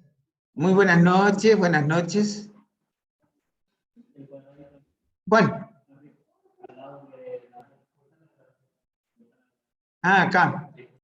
Muy buenas noches, buenas noches. ¿Cuál? Ah, acá.